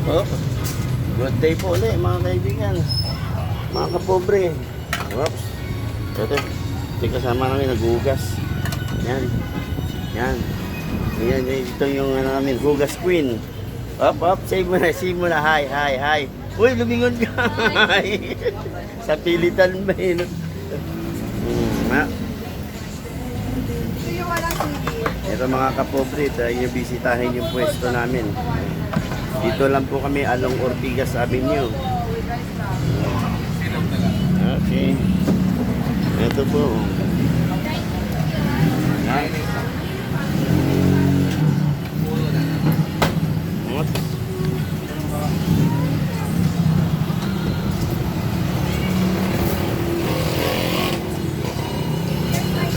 Oh, good day po ulit mga kaibigan, mga kapobre. Oops. Ito kasama namin naghugas. Yan. Yan. Yan. Ito yung namin hugas queen. Say mo na. Hi. Uy, lumingon ka. Sa pilitan ba yun? Ito mga kapobre, tayo nyo bisitahin yung pwesto namin. Dito lang po kami along Ortigas Avenue. Okay. Ito po.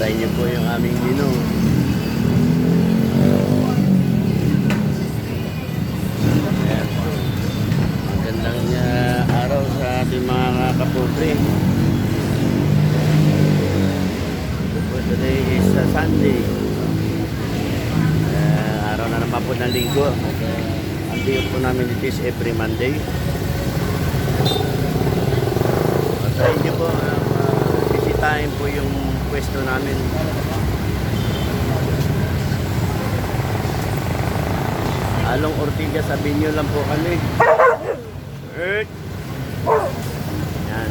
Sa inyo po yung aming menu. Magandang araw sa ating mga kapobre. Today is Sunday. Araw na naman po ng linggo. Ang day po namin dito is every Monday. Sa inyo po, bisitahin po yung pwesto namin. Along Ortigas Avenue lang po kami. Yan.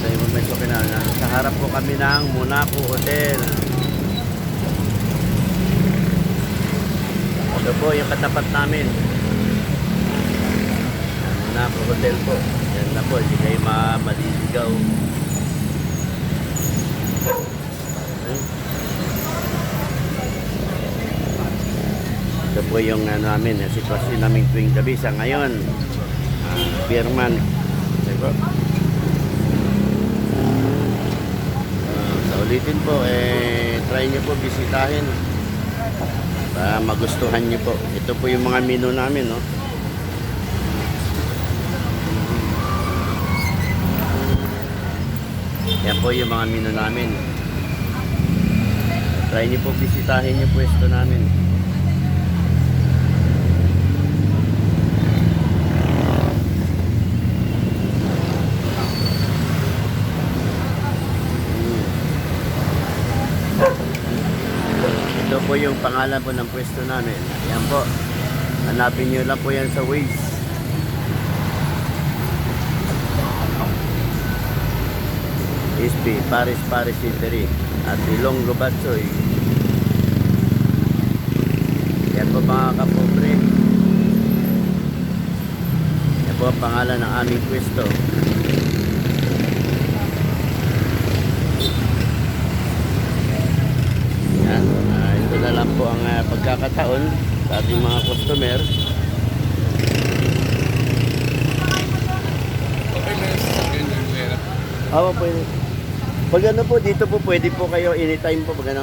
Sa yung moment ko pinala. Sa harap po kami ng Monaco Hotel. Ito po yung katapat namin. Monaco Hotel po. Yan na po. Hindi kayo maliligaw. Ito po yung namin, sitwasyon namin tuwing gabi sa ngayon. Beer month. Diba? Sa ulitin po, try nyo po bisitahin para magustuhan nyo po. Ito po yung mga menu namin, no? Yan po yung mga menu namin. Try nyo po bisitahin yung pwesto namin. Ito po yung pangalan po ng pwesto namin. Yan po. Hanapin nyo lang po yan sa Waze. SB, Paris Eatery at Ilonggo Batsoy. Yan po mga kapobre. Yan po ang pangalan ng aming pwesto. Yan. Ito na lang po ang pagkakataon sa ating mga customer. Pwede. Pag ano po, dito po pwede po kayo anytime po pag ano.